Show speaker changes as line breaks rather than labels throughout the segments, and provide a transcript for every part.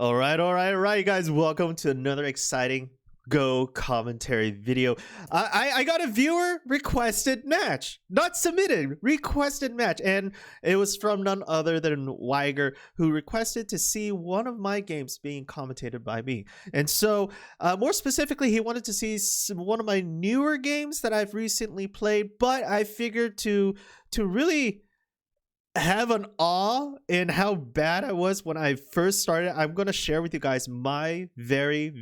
All right, you guys. Welcome to another exciting Go commentary video. I got a viewer requested match, not submitted, requested match, and it was from none other than Weiger, who requested to see one of my games being commentated by me. And so, more specifically, he wanted to see one of my newer games that I've recently played. But I figured to really have an awe in how bad I was when I first started, I'm going to share with you guys my very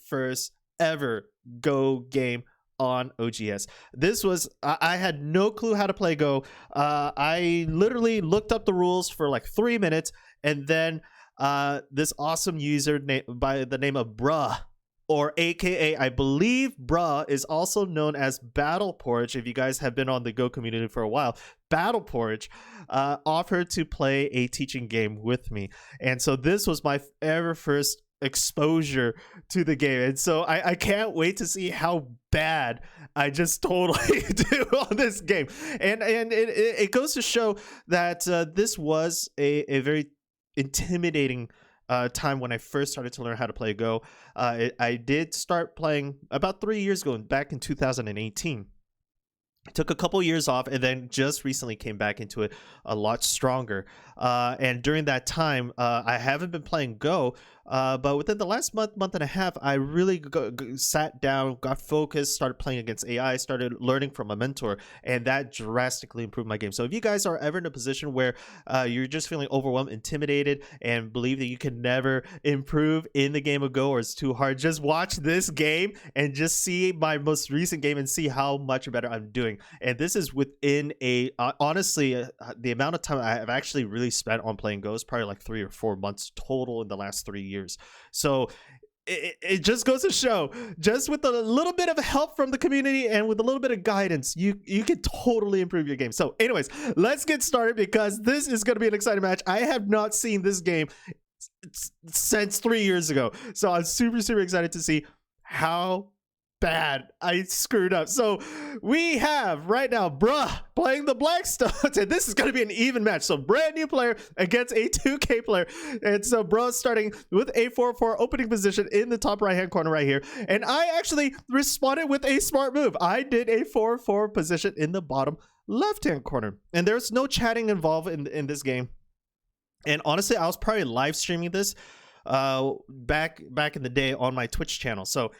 first ever Go game on OGS. This was, I had no clue how to play Go. I literally looked up the rules for like 3 minutes, and then this awesome user by the name of Bruh, or AKA, I believe Bruh is also known as BattlePorridge. If you guys have been on the Go community for a while, BattlePorridge offered to play a teaching game with me. And so this was my ever first exposure to the game. And so I can't wait to see how bad I just totally do on this game. And it goes to show that this was a very intimidating time when I first started to learn how to play Go. I did start playing about 3 years ago, back in 2018. I took a couple years off and then just recently came back into it a lot stronger. And during that time, I haven't been playing Go, but within the last month and a half, I really sat down, got focused, started playing against AI, started learning from a mentor, and that drastically improved my game. So if you guys are ever in a position where you're just feeling overwhelmed, intimidated, and believe that you can never improve in the game of Go, or it's too hard, just watch this game and just see my most recent game and see how much better I'm doing. And this is within honestly, the amount of time I've actually really spent on playing Go is probably like 3 or 4 months total in the last 3 years. So it just goes to show, just with a little bit of help from the community and with a little bit of guidance, you can totally improve your game. So anyways, let's get started, because this is going to be an exciting match. I have not seen this game since 3 years ago, so I'm super excited to see how bad I screwed up. So we have right now Bruh playing the Blackstones, and this is going to be an even match. So brand new player against a 2K player, and so Bruh starting with a 4-4 opening position in the top right hand corner right here, and I actually responded with a smart move. I did a 4-4 position in the bottom left hand corner, and there's no chatting involved in this game. And honestly, I was probably live streaming this back in the day on my Twitch channel. So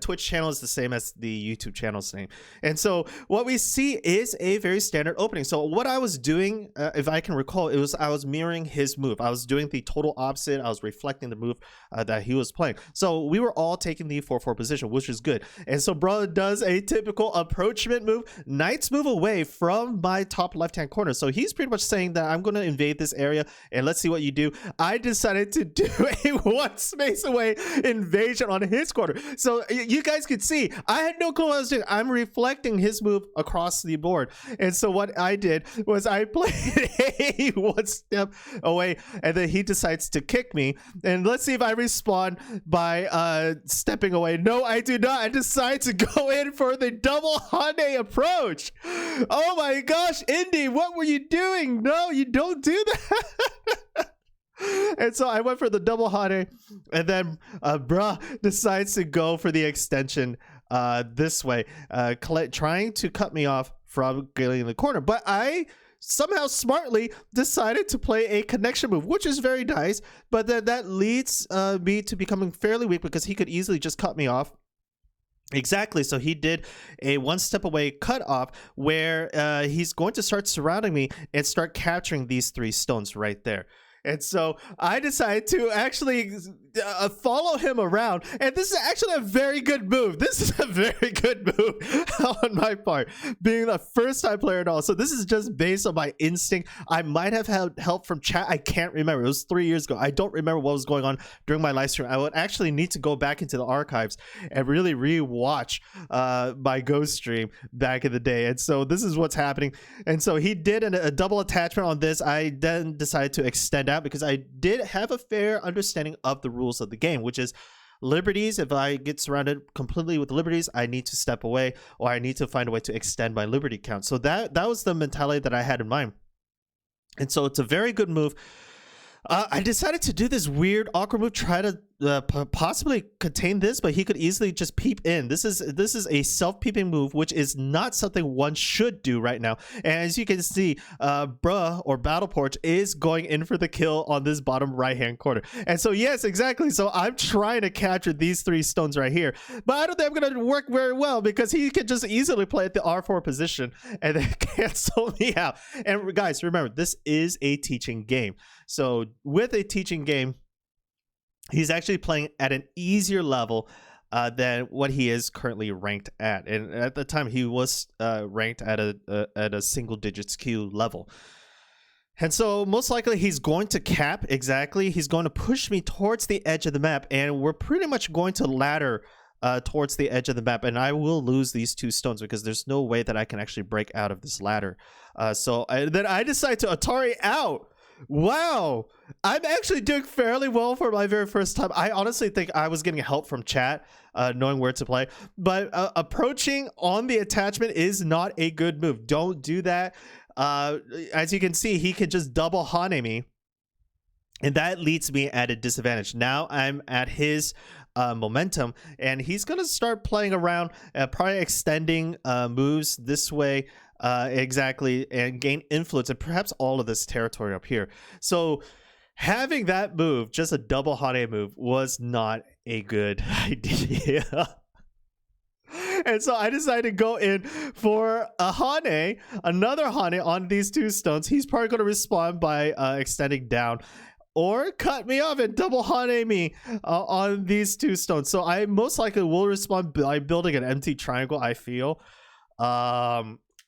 Twitch channel is the same as the YouTube channel's name. And so what we see is a very standard opening. So what I was doing, if I can recall, I was mirroring his move. I was doing the total opposite. I was reflecting the move that he was playing. So we were all taking the 4-4 position, which is good. And so Bruh does a typical approachment move, Knight's move away from my top left-hand corner. So he's pretty much saying that I'm going to invade this area and let's see what you do. I decided to do a one space away invasion on his corner. So you guys could see, I had no clue what I was doing. I'm reflecting his move across the board. And so what I did was I played a one step away, and then he decides to kick me. And let's see if I respond by stepping away. No, I do not. I decide to go in for the double Hyundai approach. Oh my gosh, Indy, what were you doing? No, you don't do that. And so I went for the double Hane, and then Bruh decides to go for the extension this way, trying to cut me off from getting in the corner. But I somehow smartly decided to play a connection move, which is very nice, but then that leads me to becoming fairly weak, because he could easily just cut me off. Exactly. So he did a one step away cut off, where he's going to start surrounding me and start capturing these 3 stones right there. And so I decided to actually follow him around. And this is actually a very good move. This is a very good move on my part, being the first time player at all. So this is just based on my instinct. I might have had help from chat. I can't remember. It was 3 years ago. I don't remember what was going on during my live stream. I would actually need to go back into the archives and really re-watch my Ghost stream back in the day. And so this is what's happening. And so he did a double attachment on this. I then decided to extend out, because I did have a fair understanding of the rules of the game, which is liberties. If I get surrounded completely with liberties, I need to step away, or I need to find a way to extend my liberty count. So that was the mentality that I had in mind. And so it's a very good move. I decided to do this weird awkward move, try to possibly contain this, but he could easily just peep in. This is a self-peeping move, which is not something one should do right now. And as you can see, bruh or BattlePorridge is going in for the kill on this bottom right-hand corner. And so yes, exactly. So I'm trying to capture these 3 stones right here, but I don't think I'm going to work very well because he can just easily play at the R4 position and then cancel me out. And guys, remember, this is a teaching game. So with a teaching game, he's actually playing at an easier level than what he is currently ranked at. And at the time, he was ranked at a single digits Q level. And so most likely he's going to cap, exactly. He's going to push me towards the edge of the map, and we're pretty much going to ladder towards the edge of the map, and I will lose these 2 stones because there's no way that I can actually break out of this ladder. Then I decide to Atari out. Wow, I'm actually doing fairly well for my very first time. I honestly think I was getting help from chat, knowing where to play, but approaching on the attachment is not a good move. Don't do that. As you can see, he can just double Hane me, and that leaves me at a disadvantage. Now I'm at his momentum, and he's gonna start playing around, probably extending moves this way, exactly, and gain influence and perhaps all of this territory up here. So having that move, just a double Hane move, was not a good idea. And so I decided to go in for a Hane, another Hane on these 2 stones. He's probably going to respond by extending down, or cut me off and double Hane me on these 2 stones. So I most likely will respond by building an empty triangle, I feel.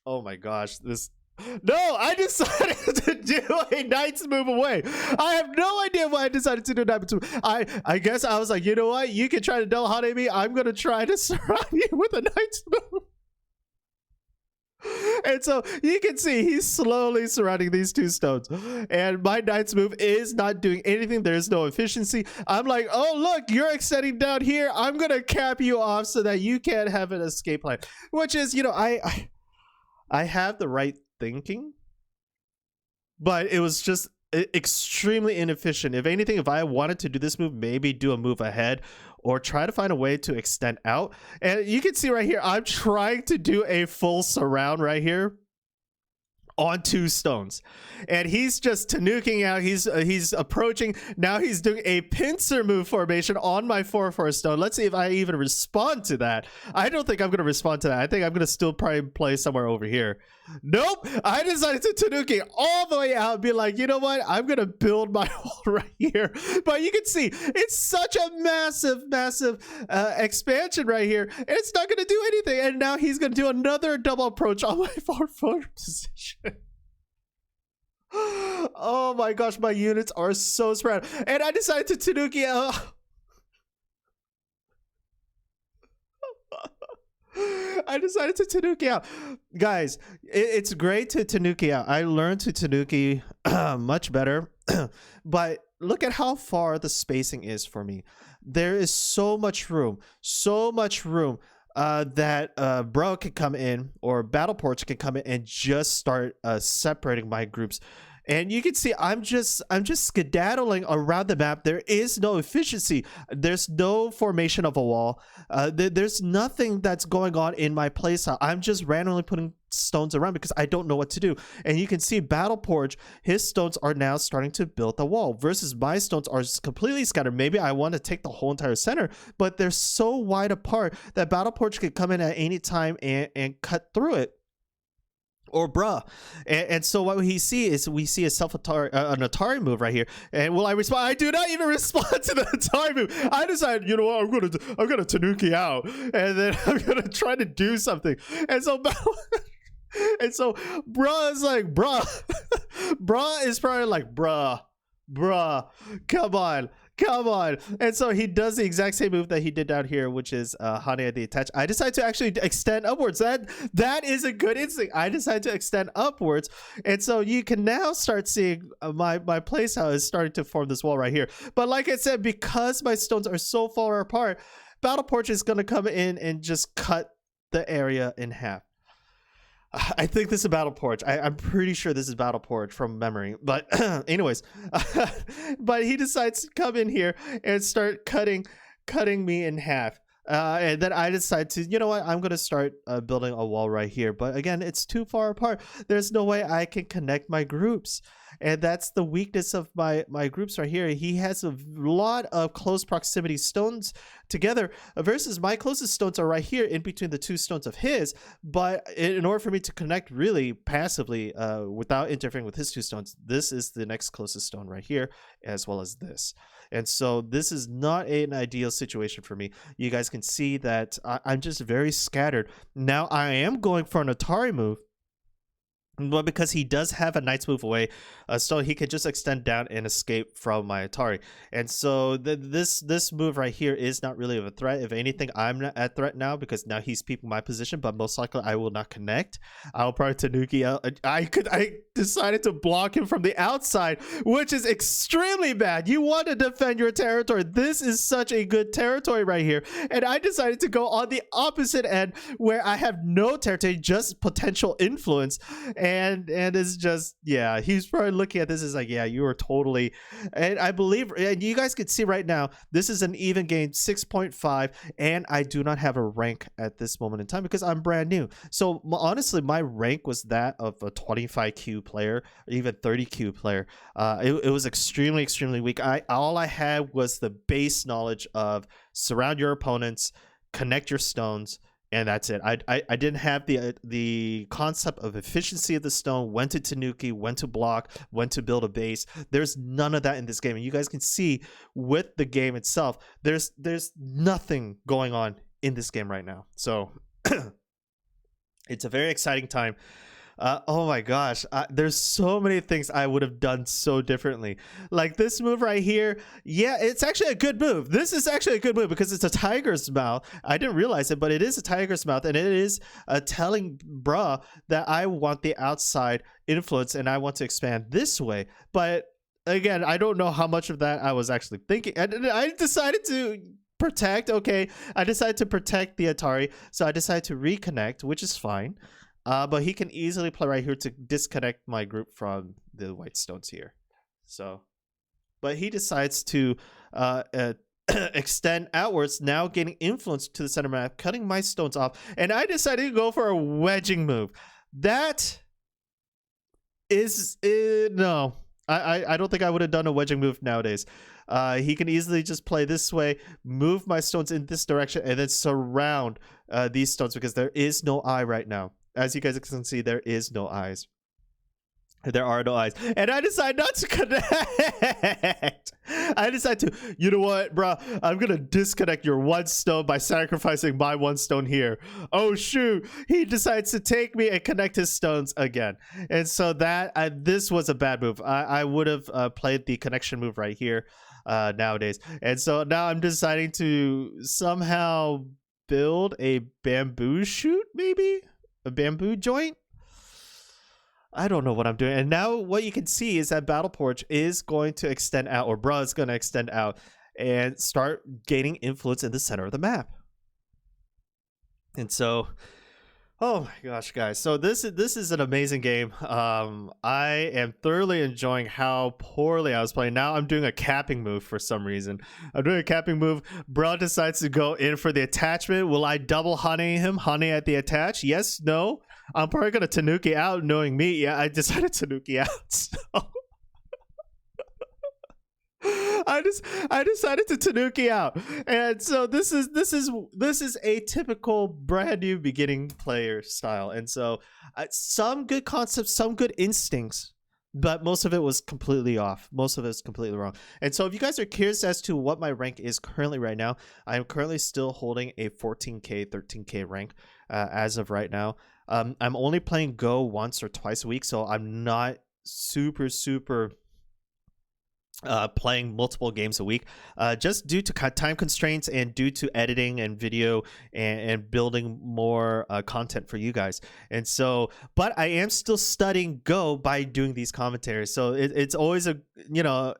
Oh my gosh, no, I decided to do a Knight's move away. I have no idea why I decided to do a Knight's move. I guess I was like, you know what? You can try to double Hane me. I'm going to try to surround you with a Knight's move. And so you can see he's slowly surrounding these 2 stones, and my Knight's move is not doing anything. There's no efficiency. I'm like, oh look, you're extending down here. I'm gonna cap you off so that you can't have an escape plan, which is, you know, I have the right thinking, but it was just extremely inefficient. If anything, if I wanted to do this move, maybe do a move ahead or try to find a way to extend out. And you can see right here, I'm trying to do a full surround right here on 2 stones, and he's just tanuking out. He's approaching. Now he's doing a pincer move formation on my 4/4 stone. Let's see if I even respond to that. I don't think I'm going to respond to that. I think I'm going to still probably play somewhere over here. Nope, I decided to tanuki all the way out and be like, you know what, I'm going to build my hole right here. But you can see it's such a massive expansion right here. It's not going to do anything, and now he's going to do another double approach on my 4/4 position. Oh my gosh, my units are so spread, and I decided to tanuki out. I decided to tanuki out. Guys, it's great to tanuki out. I learned to tanuki much better, but look at how far the spacing is for me. There is so much room that Bro can come in, or BattlePorridge can come in and just start separating my groups. And you can see I'm just skedaddling around the map. There is no efficiency. There's no formation of a wall. There's nothing that's going on in my playstyle. I'm just randomly putting stones around because I don't know what to do. And you can see BattlePorridge, his stones are now starting to build the wall, versus my stones are just completely scattered. Maybe I want to take the whole entire center, but they're so wide apart that BattlePorridge could come in at any time and cut through it. Or bruh. And so what we see is an Atari move right here. And will I respond? I do not even respond to the Atari move. I decided, you know what, I'm gonna tanuki out, and then I'm gonna try to do something. And so bruh is like, bruh is probably like, bruh, come on. And so he does the exact same move that he did down here, which is Hane at the attach. I decided to actually extend upwards. That is a good instinct. I decided to extend upwards, and so you can now start seeing my playstyle is starting to form this wall right here. But like I said, because my stones are so far apart, BattlePorridge is going to come in and just cut the area in half. I think this is BattlePorridge. I'm pretty sure this is BattlePorridge from memory. But anyways, but he decides to come in here and start cutting me in half. And then I decide to, you know what, I'm gonna start building a wall right here. But again, it's too far apart. There's no way I can connect my groups, and that's the weakness of my groups right here. He has a lot of close proximity stones together versus my closest stones are right here in between the two stones of his. But in order for me to connect really passively without interfering with his two stones, this is the next closest stone right here, as well as this. And so this is not an ideal situation for me. You guys can see that I'm just very scattered. Now I am going for an Atari move, but because he does have a knight's move away, so he can just extend down and escape from my Atari. And so this move right here is not really of a threat. If anything, I'm not at threat now because now he's peeping my position, but most likely I will not connect. I'll probably Tanuki out. I decided to block him from the outside, which is extremely bad. You want to defend your territory. This is such a good territory right here. And I decided to go on the opposite end where I have no territory, just potential influence. And it's just, yeah, he's probably looking at this as like, yeah, you are totally, and I believe, and you guys can see right now, this is an even game 6.5, and I do not have a rank at this moment in time because I'm brand new. So honestly, my rank was that of a 25Q player, or even 30Q player. It was extremely, extremely weak. All I had was the base knowledge of surround your opponents, connect your stones, and that's it. I didn't have the concept of efficiency of the stone, when to Tanuki, when to block, when to build a base. There's none of that in this game. And you guys can see with the game itself, there's nothing going on in this game right now. So it's a very exciting time. Oh my gosh, there's so many things I would have done so differently. Like this move right here, yeah, it's actually a good move. This is actually a good move because it's a tiger's mouth. I didn't realize it, but it is a tiger's mouth, and it is telling bruh that I want the outside influence and I want to expand this way. But again, I don't know how much of that I was actually thinking. I decided to protect. Okay, I decided to protect the Atari, so I decided to reconnect, which is fine. But he can easily play right here to disconnect my group from the white stones here. So, but he decides to extend outwards, now gaining influence to the center map, cutting my stones off. And I decided to go for a wedging move. That is, no. I don't think I would have done a wedging move nowadays. He can easily just play this way, move my stones in this direction, and then surround these stones because there is no eye right now. As you guys can see, there is no eyes. There are no eyes. And I decide not to connect. I decide to, you know what, bro? I'm going to disconnect your one stone by sacrificing my one stone here. Oh, shoot. He decides to take me and connect his stones again. And so this was a bad move. I would have played the connection move right here nowadays. And so now I'm deciding to somehow build a bamboo shoot, maybe? A bamboo joint? I don't know what I'm doing. And now what you can see is that BattlePorridge is going to extend out, or bruh is going to extend out and start gaining influence in the center of the map. And so, oh my gosh, guys. So this is an amazing game. I am thoroughly enjoying how poorly I was playing. Now I'm doing a capping move for some reason. I'm doing a capping move. Bro decides to go in for the attachment. Will I double honey him? Honey at the attach? Yes, no. I'm probably going to Tanuki out, knowing me. Yeah, I decided Tanuki out. So. I decided to Tanuki out, and so this is a typical brand new beginning player style, and so some good concepts, some good instincts, but most of it was completely off. Most of it is completely wrong. And so if you guys are curious as to what my rank is currently right now, I am currently still holding a 14K, 13K rank as of right now. I'm only playing Go once or twice a week, so I'm not super playing multiple games a week, just due to time constraints and due to editing and video and building more content for you guys. And so, but I am still studying Go by doing these commentaries. So it's always a,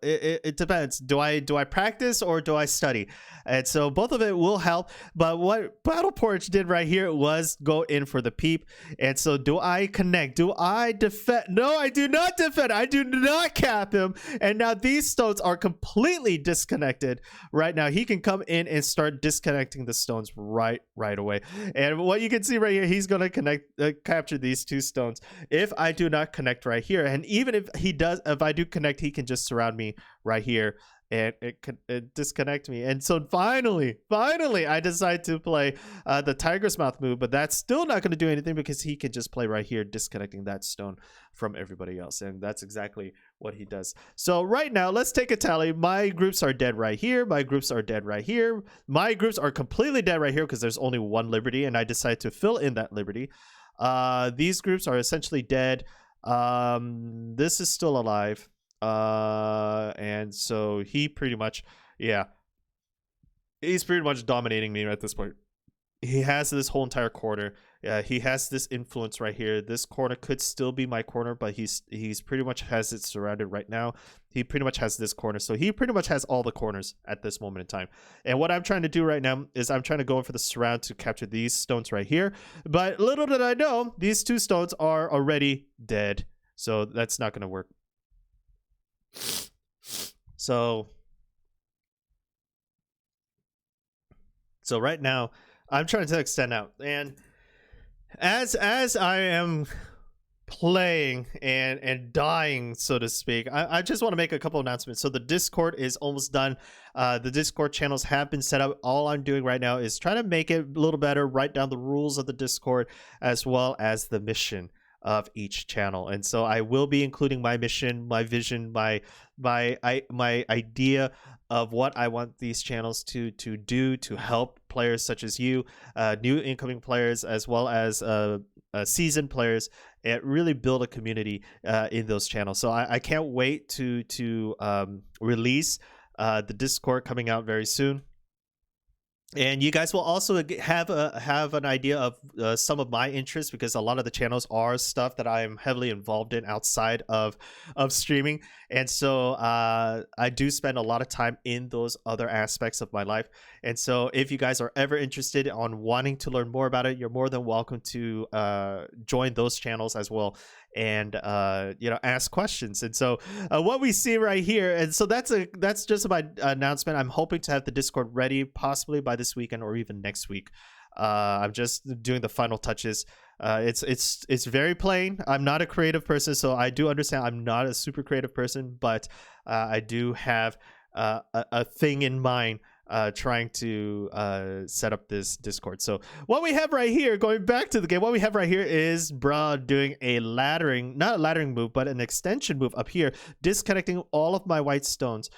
it depends. Do I practice or do I study? And so both of it will help. But what BattlePorridge did right here was go in for the peep. And so do I connect? Do I defend? No, I do not defend. I do not cap him. And now these stones are completely disconnected right now. He can come in and start disconnecting the stones right away. And what you can see right here, he's going to capture these 2 stones if I do not connect right here. And even if he does, if I do connect, he can just surround me right here and it could disconnect me. And so finally I decide to play the tiger's mouth move, but that's still not going to do anything because he can just play right here, disconnecting that stone from everybody else. And that's exactly what he does. So right now, let's take a tally. My groups are dead right here. My groups are dead right here. My groups are completely dead right here because there's only 1 liberty, and I decide to fill in that liberty. These groups are essentially dead. This is still alive. And so he pretty much, he's pretty much dominating me at this point. He has this whole entire corner. He has this influence right here. This corner could still be my corner, but he's pretty much has it surrounded right now. He pretty much has this corner. So he pretty much has all the corners at this moment in time. And what I'm trying to do right now is I'm trying to go in for the surround to capture these stones right here. But little did I know, these 2 stones are already dead. So that's not going to work. So right now I'm trying to extend out, and as I am playing and dying, so to speak, I just want to make a couple announcements. So the Discord is almost done. The Discord channels have been set up. All I'm doing right now is trying to make it a little better, write down the rules of the Discord as well as the mission of each channel. And so I will be including my mission, my vision, my idea of what I want these channels to do to help players such as you, new incoming players, as well as seasoned players, and really build a community in those channels. So I can't wait to release the Discord coming out very soon. And you guys will also have an idea of some of my interests, because a lot of the channels are stuff that I am heavily involved in outside of streaming. And so I do spend a lot of time in those other aspects of my life. And so if you guys are ever interested on wanting to learn more about it, you're more than welcome to join those channels as well, and ask questions. And so what we see right here, and so that's just my announcement. I'm hoping to have the Discord ready possibly by this weekend or even next week. I'm just doing the final touches. It's very plain. I'm not a creative person, so I do understand I'm not a super creative person, but I do have a thing in mind, trying to set up this Discord. So what we have right here, going back to the game, what we have right here is Bra doing a laddering, not a laddering move, but an extension move up here, disconnecting all of my white stones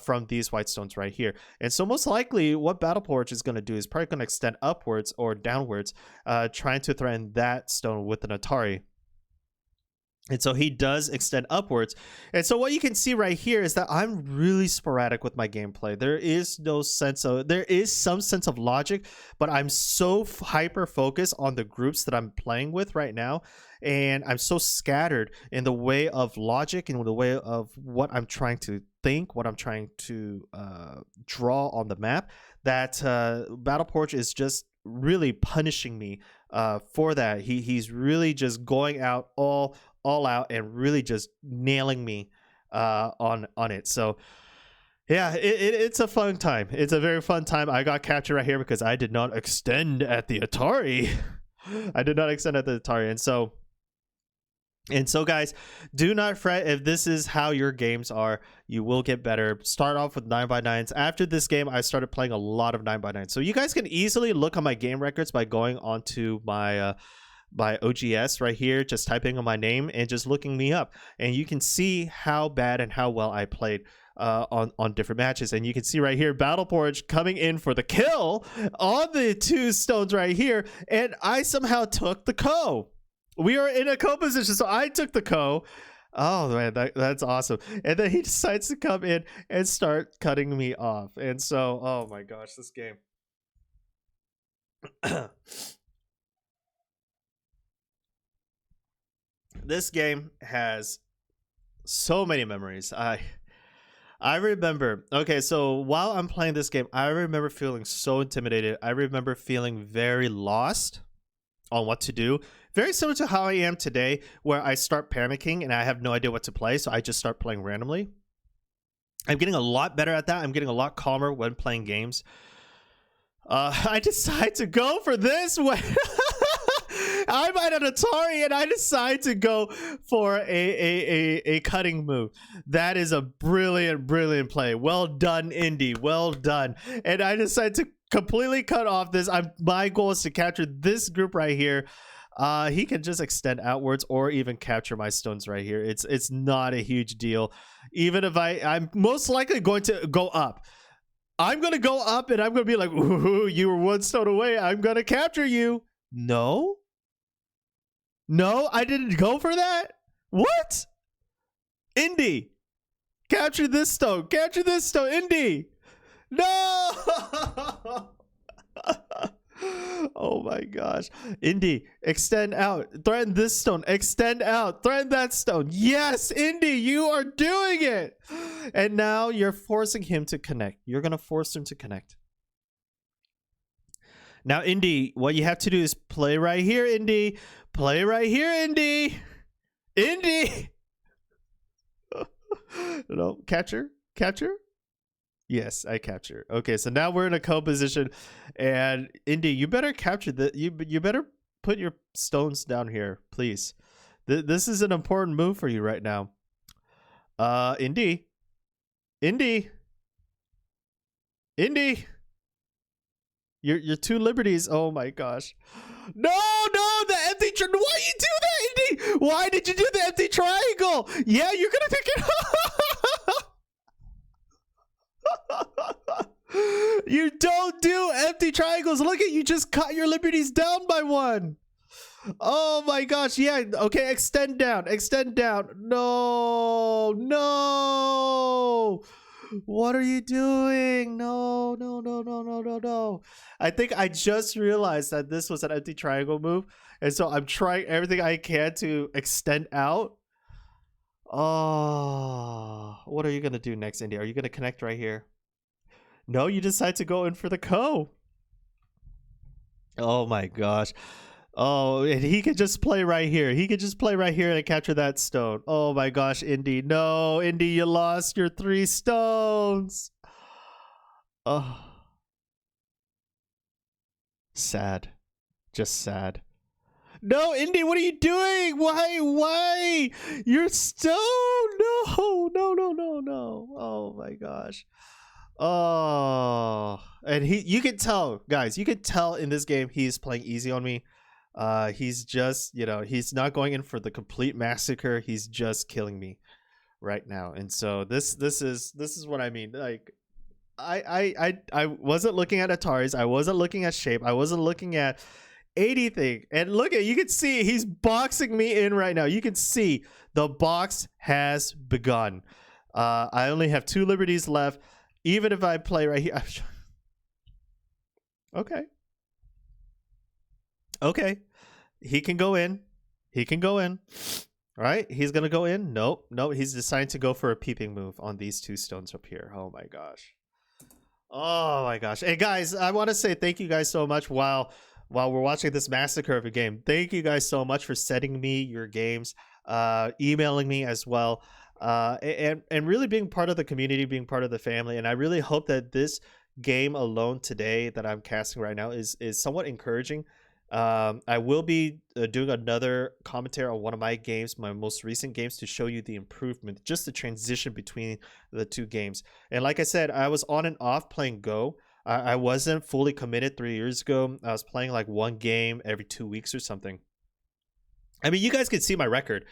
from these white stones right here. And so most likely what BattlePorridge is going to do is probably going to extend upwards or downwards, trying to threaten that stone with an Atari. And so he does extend upwards. And so what you can see right here is that I'm really sporadic with my gameplay. There is some sense of logic, but I'm so hyper focused on the groups that I'm playing with right now. And I'm so scattered in the way of logic and the way of what I'm trying to think, what I'm trying to draw on the map, that BattlePorridge is just really punishing me for that. He's really just going out all out and really just nailing me on it. So yeah, it's a fun time. It's a very fun time. I got captured right here because I did not extend at the Atari. I did not extend at the Atari. And so guys, do not fret if this is how your games are. You will get better. Start off with 9x9s. After this game, I started playing a lot of 9x9s. So you guys can easily look on my game records by going onto my OGS right here, just typing on my name and just looking me up, and you can see how bad and how well I played on different matches. And you can see right here BattlePorridge coming in for the kill on the 2 stones right here, and I somehow took the co. We are in a co position, so I took the co. Oh man, that's awesome. And then he decides to come in and start cutting me off. And so, oh my gosh, this game. This game has so many memories. I remember. Okay, so while I'm playing this game, I remember feeling so intimidated. I remember feeling very lost on what to do. Very similar to how I am today, where I start panicking and I have no idea what to play, so I just start playing randomly. I'm getting a lot better at that. I'm getting a lot calmer when playing games. I decide to go for this one. I'm at an Atari and I decide to go for a cutting move. That is a brilliant, brilliant play. Well done, Indy. Well done. And I decide to completely cut off this. My goal is to capture this group right here. He can just extend outwards or even capture my stones right here. It's not a huge deal. Even if I'm most likely going to go up. I'm going to go up and I'm going to be like, ooh, you were one stone away. I'm going to capture you. No. No, I didn't go for that. What? Indy. Capture this stone. Capture this stone. Indy. No. Oh my gosh. Indy, extend out. Threaten this stone. Extend out. Threaten that stone. Yes, Indy, you are doing it. And now you're forcing him to connect. You're going to force him to connect. Now, Indy, what you have to do is play right here, Indy. Play right here, Indy. Indy. No, catcher. Catcher. Yes, I capture. Okay, so now we're in a co-position, and Indy, you better capture the. You better put your stones down here, please. This is an important move for you right now. Indy, Indy, Indy. Your two liberties. Oh my gosh. No, the empty. Why you do that, Indy? Why did you do the empty triangle? Yeah, you're gonna pick it up. You don't do empty triangles. Look at you, just cut your liberties down by one. Oh my gosh. Yeah. Okay. Extend down. Extend down. No. What are you doing? No. I think I just realized that this was an empty triangle move. And so I'm trying everything I can to extend out. Oh, what are you going to do next, Indy? Are you going to connect right here? No, you decide to go in for the co. Oh my gosh. Oh, and he could just play right here. He could just play right here and capture that stone. Oh my gosh, Indy. No, Indy, you lost your 3 stones. Oh. Sad. Just sad. No, Indy, what are you doing? Why? Your stone. No. Oh my gosh. Oh, and you can tell, guys, you can tell in this game he's playing easy on me. He's just, he's not going in for the complete massacre. He's just killing me right now. And so this is what I mean. Like, I wasn't looking at Ataris. I wasn't looking at shape. I wasn't looking at anything. And look at, you can see he's boxing me in right now. You can see the box has begun. I only have 2 liberties left. Even if I play right here. Okay. He can go in. All right. He's going to go in. Nope. He's deciding to go for a peeping move on these 2 stones up here. Oh my gosh. Hey guys, I want to say thank you guys so much while we're watching this massacre of a game. Thank you guys so much for sending me your games, emailing me as well. And really being part of the community, being part of the family. And I really hope that this game alone today that I'm casting right now is somewhat encouraging. I will be doing another commentary on one of my games, my most recent games, to show you the improvement, just the transition between the 2 games. And like I said, I was on and off playing Go. I wasn't fully committed 3 years ago. I was playing like 1 game every 2 weeks or something. I mean, you guys can see my record.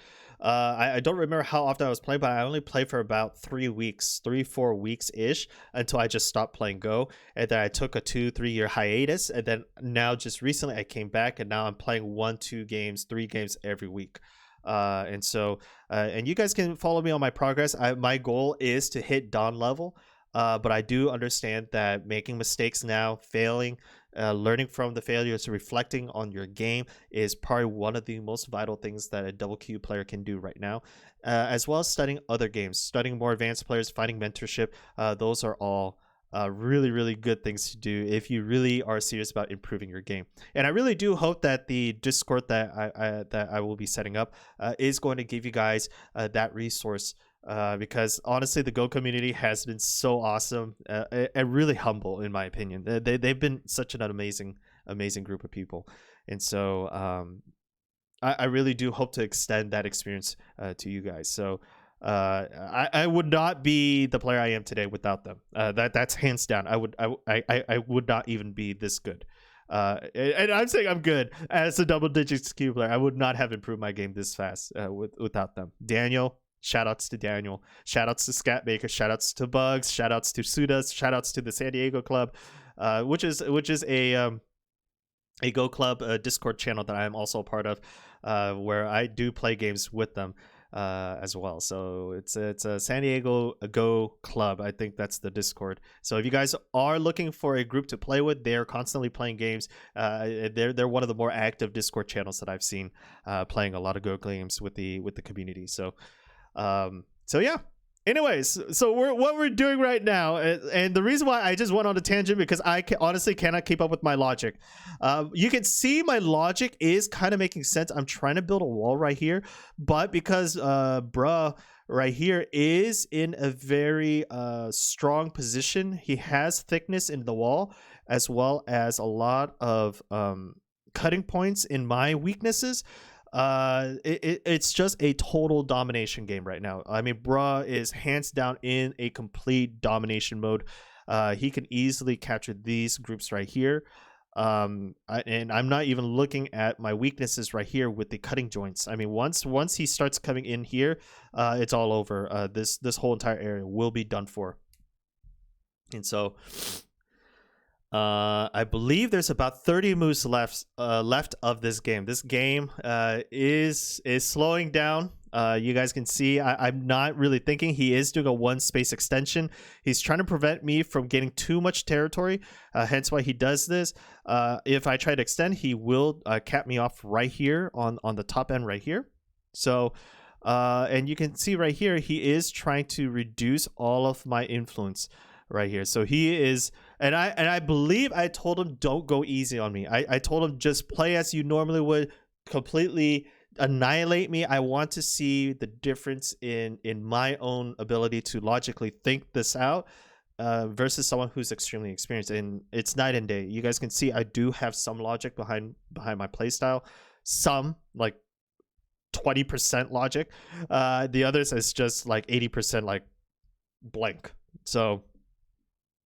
I don't remember how often I was playing, but I only played for about 4 weeks ish until I just stopped playing Go. And then I took a 2-3 year hiatus. And then now just recently I came back and now I'm playing 1, 2 games, 3 games every week. And you guys can follow me on my progress. My goal is to hit Dawn level, but I do understand that making mistakes now, failing, learning from the failures, reflecting on your game is probably one of the most vital things that a double Q player can do right now, as well as studying other games, studying more advanced players, finding mentorship. Those are all really, really good things to do if you really are serious about improving your game. And I really do hope that the Discord that I will be setting up is going to give you guys that resource. Because honestly, the Go community has been so awesome and really humble, in my opinion. They've been such an amazing group of people. And so I really do hope to extend that experience to you guys. So I would not be the player I am today without them. That's hands down. I would not even be this good. And I'm saying I'm good as a double digits Q player. I would not have improved my game this fast without them. Daniel, shoutouts to Daniel, shoutouts to Scatmaker, shoutouts to Bugs, shoutouts to Sudas, shoutouts to the San Diego Club, which is a Go Club Discord channel that I am also a part of, where I do play games with them as well. So it's a San Diego Go Club. I think that's the Discord. So if you guys are looking for a group to play with, they're constantly playing games. They're one of the more active Discord channels that I've seen, playing a lot of Go games with the community. So yeah. Anyways, so what we're doing right now, and the reason why I just went on a tangent because I honestly cannot keep up with my logic. You can see my logic is kind of making sense. I'm trying to build a wall right here, but because bruh right here is in a very strong position, he has thickness in the wall as well as a lot of cutting points in my weaknesses. It's just a total domination game right now. I mean, bruh is hands down in a complete domination mode. He can easily capture these groups right here. And I'm not even looking at my weaknesses right here with the cutting joints. I mean, once he starts coming in here, it's all over. This whole entire area will be done for. And so I believe there's about 30 moves left of this game. This game is slowing down. You guys can see I'm not really thinking. He is doing a one space extension. He's trying to prevent me from getting too much territory, hence why he does this. If I try to extend, he will cap me off right here on the top end right here. So and you can see right here, he is trying to reduce all of my influence right here. So he is, and I believe I told him don't go easy on me. I told him just play as you normally would, completely annihilate me. I want to see the difference in my own ability to logically think this out versus someone who's extremely experienced. And it's night and day. You guys can see I do have some logic behind my playstyle, some like 20% logic. The others is just like 80% like blank. So,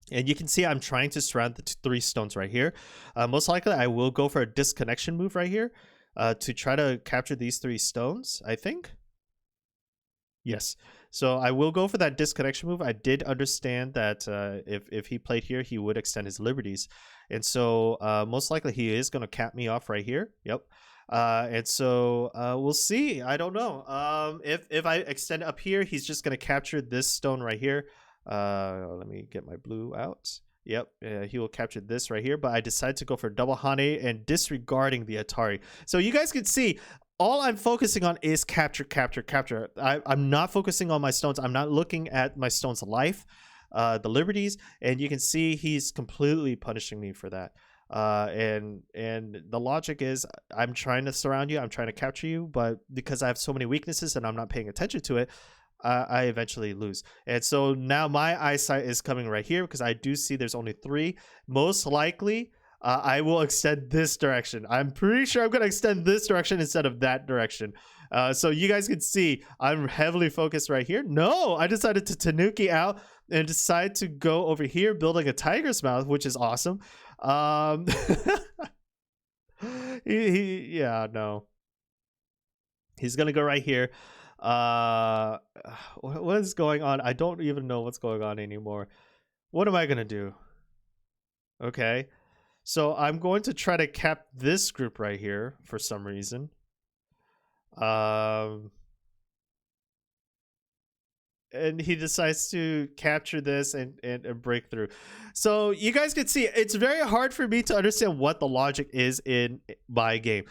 and you can see I'm trying to surround the 3 stones right here. Most likely I will go for a disconnection move right here to try to capture these 3 stones, I think. Yes. So I will go for that disconnection move. I did understand that if he played here, he would extend his liberties. And so most likely he is going to cap me off right here. Yep. And so we'll see. I don't know. If I extend up here, he's just going to capture this stone right here. Let me get my blue out. Yep, he will capture this right here, but I decided to go for double Hane and disregarding the Atari. So you guys can see all I'm focusing on is capture. I'm not focusing on my stones. I'm not looking at my stones life, the liberties, and you can see he's completely punishing me for that. And the logic is I'm trying to surround you, I'm trying to capture you, but because I have so many weaknesses and I'm not paying attention to it, I eventually lose. And so now my eyesight is coming right here because I do see there's only 3. Most likely I will extend this direction. I'm pretty sure I'm going to extend this direction instead of that direction. So you guys can see I'm heavily focused right here. No, I decided to Tanuki out and decide to go over here building a tiger's mouth, which is awesome. Yeah, no. He's going to go right here. What is going on? I don't even know what's going on anymore. What am I gonna do? Okay, so I'm going to try to cap this group right here for some reason. And he decides to capture this and break through. So you guys can see it's very hard for me to understand what the logic is in my game.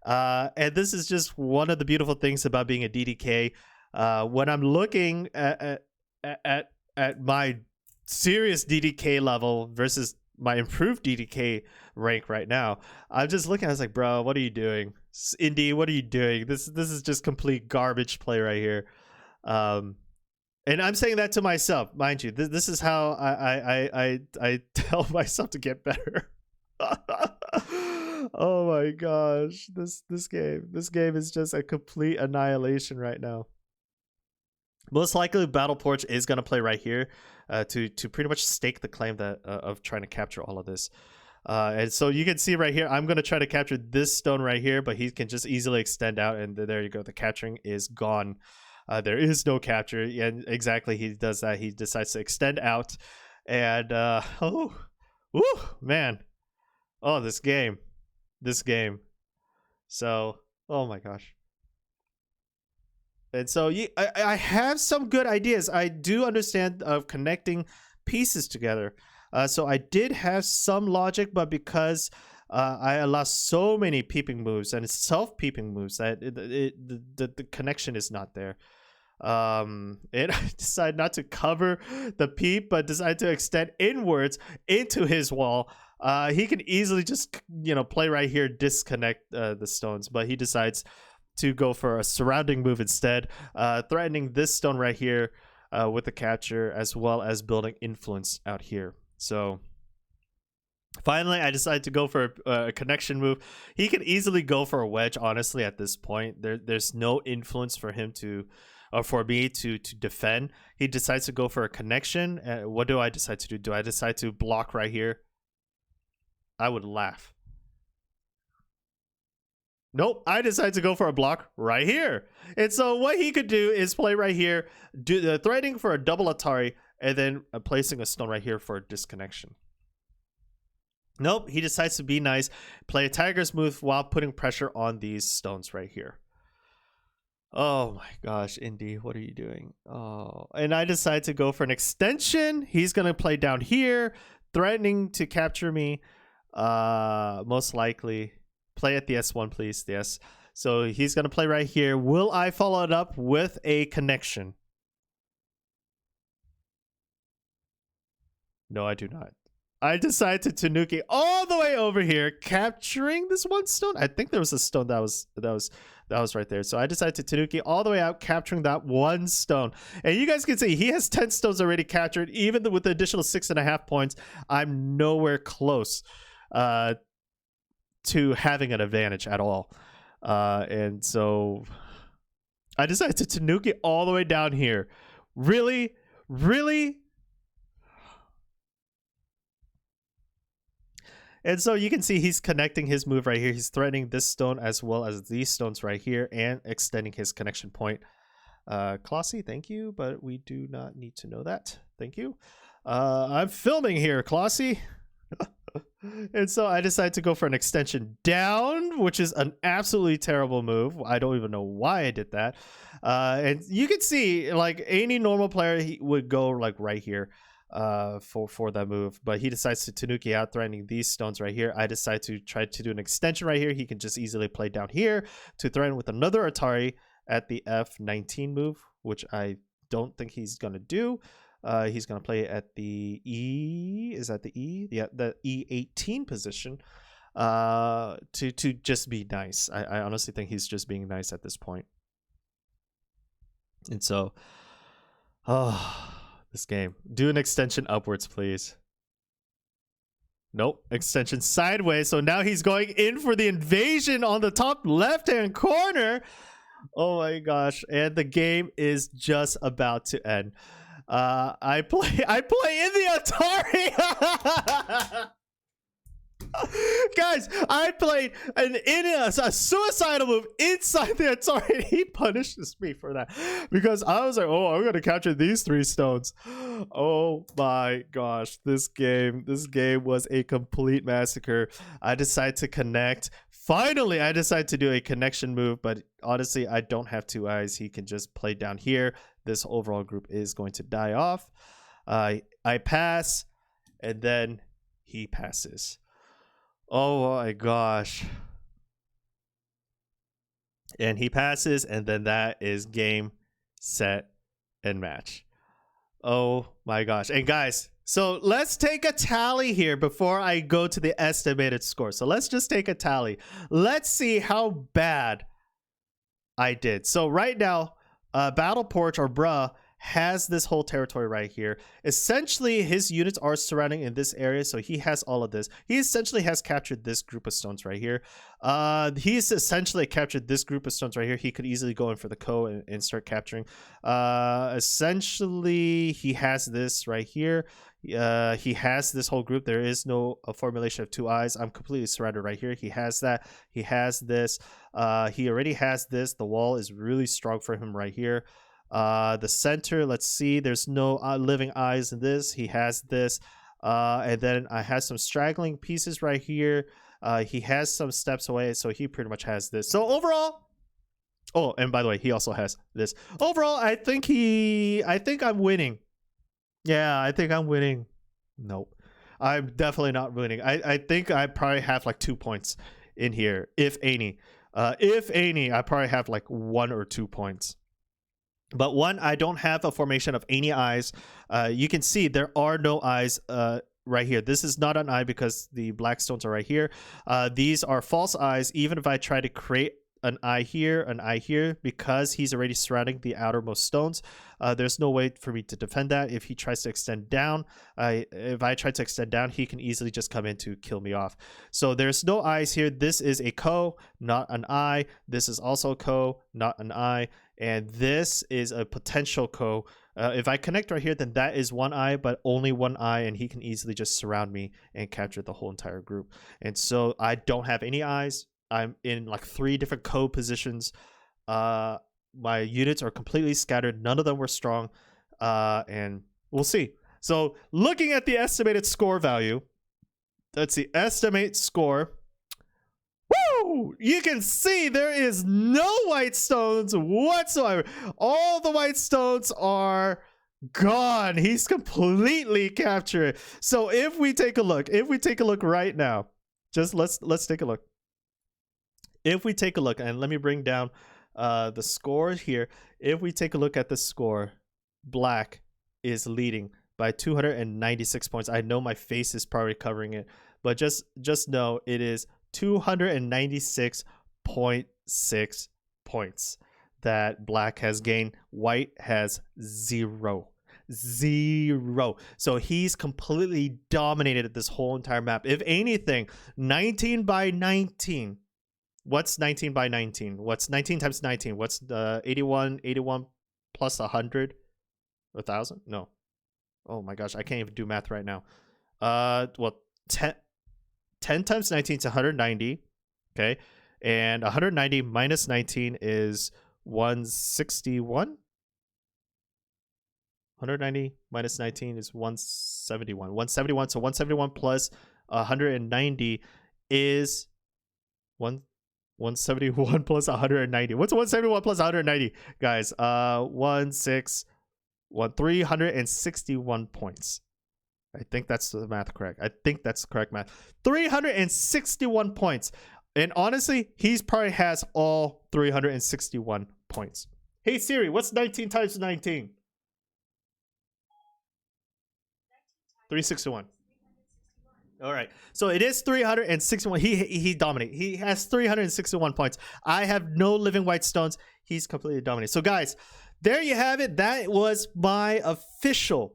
And this is just one of the beautiful things about being a DDK. When I'm looking at my serious DDK level versus my improved DDK rank right now, I'm just looking. I was like, bro, what are you doing, Indie? What are you doing? This is just complete garbage play right here. And I'm saying that to myself, mind you. This is how I tell myself to get better. Oh my gosh, this game is just a complete annihilation right now. Most likely, BattlePorridge is gonna play right here to pretty much stake the claim that of trying to capture all of this. And so you can see right here, I'm gonna try to capture this stone right here, but he can just easily extend out, and there you go. The capturing is gone. There is no capture, and exactly he does that. He decides to extend out, and oh, woo, man, oh this game. So, oh my gosh. And so I have some good ideas. I do understand of connecting pieces together. So I did have some logic, but because I allow so many peeping moves and self-peeping moves that the connection is not there. And I decided not to cover the peep, but decided to extend inwards into his wall. He can easily just, play right here, disconnect the stones, but he decides to go for a surrounding move instead, threatening this stone right here with the capture, as well as building influence out here. So finally, I decided to go for a connection move. He can easily go for a wedge, honestly, at this point. There's no influence for him to, or for me to defend. He decides to go for a connection. What do I decide to do? Do I decide to block right here? I would laugh. Nope, I decided to go for a block right here. And so what he could do is play right here, do the threading for a double Atari, and then placing a stone right here for a disconnection. Nope, he decides to be nice, play a tiger's move while putting pressure on these stones right here. Oh my gosh, Indy, what are you doing? Oh, and I decide to go for an extension. He's going to play down here, threatening to capture me. Most likely. Play at the S1, please. Yes. So he's going to play right here. Will I follow it up with a connection? No, I do not. I decide to Tanuki all the way over here, capturing this one stone. I think there was a stone that was right there. So I decided to Tanuki all the way out, capturing that one stone. And you guys can see he has 10 stones already captured. Even with the additional 6.5 points, I'm nowhere close to having an advantage at all. And so I decided to Tanuki all the way down here. Really? And so you can see he's connecting his move right here. He's threatening this stone as well as these stones right here and extending his connection point. Classy, thank you, but we do not need to know that. Thank you. I'm filming here, Classy. And so I decided to go for an extension down, which is an absolutely terrible move. I don't even know why I did that. And you can see, like, any normal player, he would go like right here for that move, but he decides to Tanuki out, threatening these stones right here. I decide to try to do an extension right here. He can just easily play down here to threaten with another Atari at the F19 move, which I don't think he's gonna do. He's going to play at the E. Is that the E? Yeah, the E18 position to just be nice. I honestly think he's just being nice at this point. And so, this game. Do an extension upwards, please. Nope. Extension sideways. So now he's going in for the invasion on the top left-hand corner. Oh my gosh. And the game is just about to end. I play in the Atari. Guys, I played a suicidal move inside the Atari, and he punishes me for that because I was like, oh, I'm gonna capture these 3 stones. Oh my gosh, this game was a complete massacre. I decided to connect. Finally, I decided to do a connection move, but honestly, I don't have 2 eyes. He can just play down here. This overall group is going to die off. I pass, and then he passes. Oh my gosh. And he passes, and then that is game, set, and match. Oh my gosh. And guys, so let's take a tally here before I go to the estimated score. So let's just take a tally. Let's see how bad I did. So right now, BattlePorridge, or Bruh, has this whole territory right here. Essentially, his units are surrounding in this area, so he has all of this. He essentially has captured this group of stones right here. He's essentially captured this group of stones right here. He could easily go in for the co and start capturing. Essentially, he has this right here. He has this whole group. There is no formulation of 2 eyes. I'm completely surrounded right here. He has that. He has this. He already has this. The wall is really strong for him right here. The center, let's see, there's no living eyes in this. He has this, and then I have some straggling pieces right here. He has some steps away, so he pretty much has this. So overall, oh, and by the way, he also has this. Overall, I think I'm winning. Yeah, I think I'm winning. Nope, I'm definitely not winning. I think I probably have like 2 points in here, if any. If any, I probably have like 1 or 2 points. But one, I don't have a formation of any eyes. You can see there are no eyes right here. This is not an eye because the black stones are right here. These are false eyes. Even if I try to create an eye here, because he's already surrounding the outermost stones, there's no way for me to defend that. If he tries to extend down, if I try to extend down, he can easily just come in to kill me off. So there's no eyes here. This is a co, not an eye. This is also co, not an eye. And this is a potential co. If I connect right here, then that is 1 eye, but only 1 eye, and he can easily just surround me and capture the whole entire group. And so I don't have any eyes. I'm in like 3 different co positions. My units are completely scattered. None of them were strong, and we'll see. So looking at the estimated score value, that's the estimate score. Woo! You can see there is no white stones whatsoever. All the white stones are gone. He's completely captured. So if we take a look, right now, just let's take a look. If we take a look, and let me bring down the score here. If we take a look at the score, black is leading by 296 points. I know my face is probably covering it, but just know it is 296.6 points that black has gained. White has 0. So he's completely dominated this whole entire map. If anything, 19 by 19. What's 19 by 19? What's 19 times 19? What's 81 plus 100? 1,000? No. Oh my gosh, I can't even do math right now. Well, 10 times 19 is 190. Okay. And 190 minus 19 is 161. 190 minus 19 is 171. 171. So 171 plus 190 is 171 plus 190. What's 171 plus 190, guys? 361 points. I think that's the math correct. I think that's correct math. 361 points. And honestly, he's probably has all 361 points. Hey Siri, what's 19 times 19? 361. All right. So it is 361. He dominates. He has 361 points. I have no living white stones. He's completely dominated. So guys, there you have it. That was my official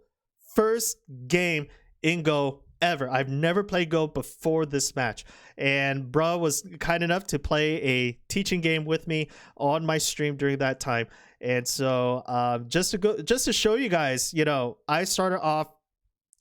first game in Go ever. I've never played Go before this match, and bro was kind enough to play a teaching game with me on my stream during that time. And so just to show you guys, you know, I started off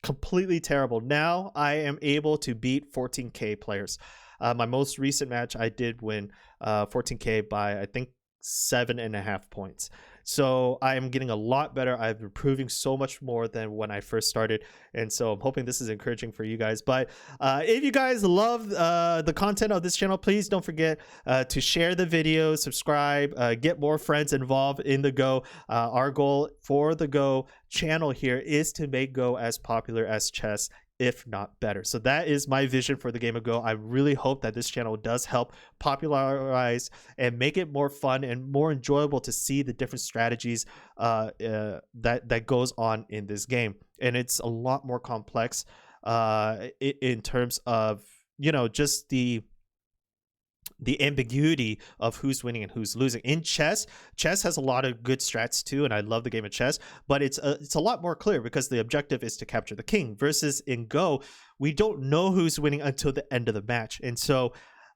completely terrible. Now I am able to beat 14K players. My most recent match, I did win 14K by, I think, 7.5 points. So I am getting a lot better. I'm improving so much more than when I first started. And so I'm hoping this is encouraging for you guys. But if you guys love the content of this channel, please don't forget to share the video, subscribe, get more friends involved in the Go. Our goal for the Go channel here is to make Go as popular as chess, if not better. So that is my vision for the game of Go. I really hope that this channel does help popularize and make it more fun and more enjoyable to see the different strategies that goes on in this game. And it's a lot more complex in terms of, you know, just the ambiguity of who's winning and who's losing. In chess has a lot of good strats too, and I love the game of chess, but it's a lot more clear because the objective is to capture the king, versus in Go we don't know who's winning until the end of the match. And so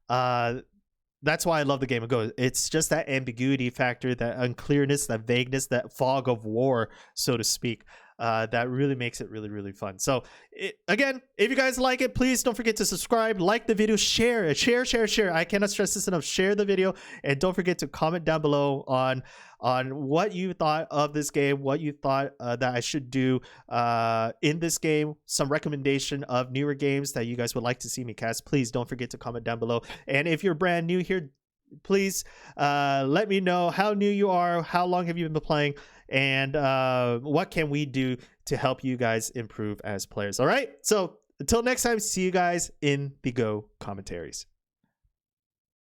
that's why I love the game of Go. It's just that ambiguity factor, that unclearness, that vagueness, that fog of war, so to speak, that really makes it really, really fun. So again, if you guys like it, please don't forget to subscribe, like the video, share it, share. I cannot stress this enough. Share the video, and don't forget to comment down below on what you thought of this game, what you thought that I should do in this game, some recommendation of newer games that you guys would like to see me cast. Please don't forget to comment down below. And if you're brand new here, please let me know how new you are, how long have you been playing, and what can we do to help you guys improve as players. All right, so until next time, see you guys in the Go commentaries.